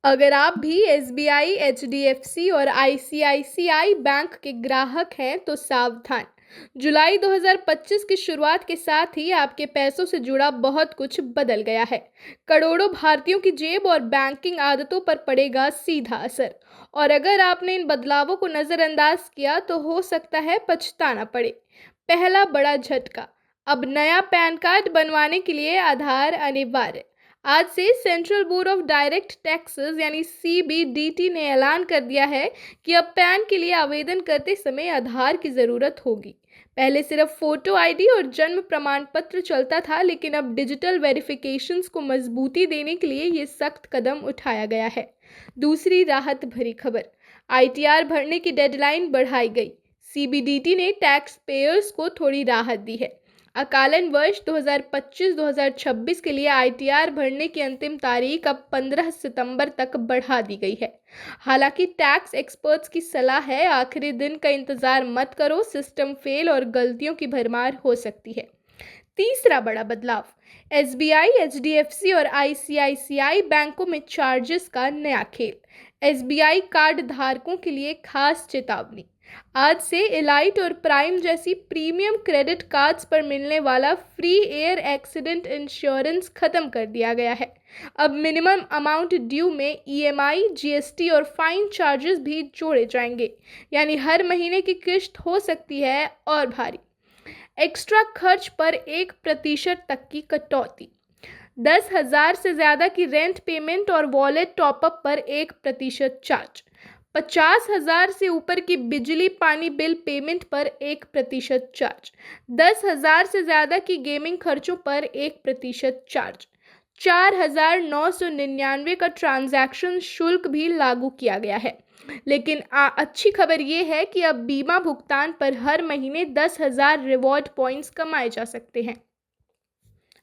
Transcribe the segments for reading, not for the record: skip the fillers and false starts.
अगर आप भी एसबीआई, एचडीएफसी और आईसीआईसीआई बैंक के ग्राहक हैं तो सावधान। जुलाई 2025 की शुरुआत के साथ ही आपके पैसों से जुड़ा बहुत कुछ बदल गया है। करोड़ों भारतीयों की जेब और बैंकिंग आदतों पर पड़ेगा सीधा असर। और अगर आपने इन बदलावों को नज़रअंदाज किया तो हो सकता है पछताना पड़े। पहला बड़ा झटका, अब नया पैन कार्ड बनवाने के लिए आधार अनिवार्य। आज से central board of direct taxes यानी सीबीडीटी ने ऐलान कर दिया है कि अब पैन के लिए आवेदन करते समय आधार की ज़रूरत होगी। पहले सिर्फ फोटो आईडी और जन्म प्रमाण पत्र चलता था, लेकिन अब डिजिटल वेरिफिकेशंस को मजबूती देने के लिए ये सख्त कदम उठाया गया है। दूसरी राहत भरी खबर, आईटीआर भरने की डेडलाइन बढ़ाई गई। सीबीडीटी ने टैक्स पेयर्स को थोड़ी राहत दी है। अकालन वर्ष 2025-2026 के लिए आईटीआर भरने की अंतिम तारीख अब 15 सितंबर तक बढ़ा दी गई है। हालांकि टैक्स एक्सपर्ट्स की सलाह है, आखिरी दिन का इंतजार मत करो, सिस्टम फेल और गलतियों की भरमार हो सकती है। तीसरा बड़ा बदलाव, एसबीआई, एचडीएफसी और आईसीआईसीआई बैंकों में चार्जेस का नया खेल। एसबीआई कार्ड धारकों के लिए खास चेतावनी, आज से एलाइट और प्राइम जैसी प्रीमियम क्रेडिट कार्ड्स पर मिलने वाला फ्री एयर एक्सीडेंट इंश्योरेंस खत्म कर दिया गया है। अब मिनिमम अमाउंट ड्यू में ईएमआई, जीएसटी और फाइन चार्जेस भी जोड़े जाएंगे, यानी हर महीने की किस्त हो सकती है और भारी। एक्स्ट्रा खर्च पर 1% तक की कटौती, 10,000 से ज़्यादा की रेंट पेमेंट और वॉलेट टॉपअप पर 1% चार्ज, 50,000 से ऊपर की बिजली पानी बिल पेमेंट पर 1% चार्ज, 10,000 से ज़्यादा की गेमिंग खर्चों पर 1% चार्ज, 4,999 का ट्रांजैक्शन शुल्क भी लागू किया गया है। लेकिन अच्छी खबर ये है कि अब बीमा भुगतान पर हर महीने 10,000 रिवॉर्ड पॉइंट्स कमाए जा सकते हैं।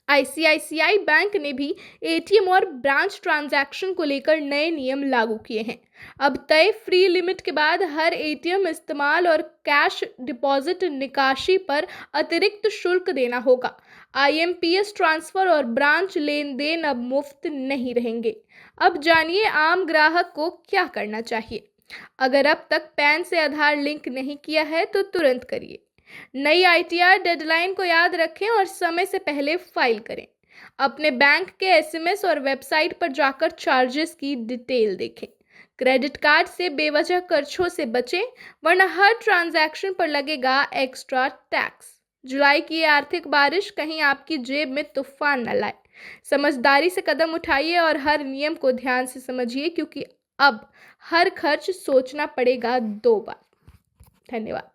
आईसीआईसीआई बैंक ने भी एटीएम और ब्रांच ट्रांजैक्शन को लेकर नए नियम लागू किए हैं। अब तय फ्री लिमिट के बाद हर एटीएम इस्तेमाल और कैश डिपॉजिट निकासी पर अतिरिक्त शुल्क देना होगा। आईएमपीएस ट्रांसफर और ब्रांच लेन देन अब मुफ्त नहीं रहेंगे। अब जानिए आम ग्राहक को क्या करना चाहिए। अगर अब तक पैन से आधार लिंक नहीं किया है तो तुरंत करिए। नई आईटीआर डेडलाइन को याद रखें और समय से पहले फाइल करें। अपने बैंक के एसएमएस और वेबसाइट पर जाकर चार्जेस की डिटेल देखें। क्रेडिट कार्ड से बेवजह खर्चों से बचें, वरना हर ट्रांजैक्शन पर लगेगा एक्स्ट्रा टैक्स। जुलाई की ये आर्थिक बारिश कहीं आपकी जेब में तूफान न लाए। समझदारी से कदम उठाइए और हर नियम को ध्यान से समझिए, क्योंकि अब हर खर्च सोचना पड़ेगा 2 बार। धन्यवाद।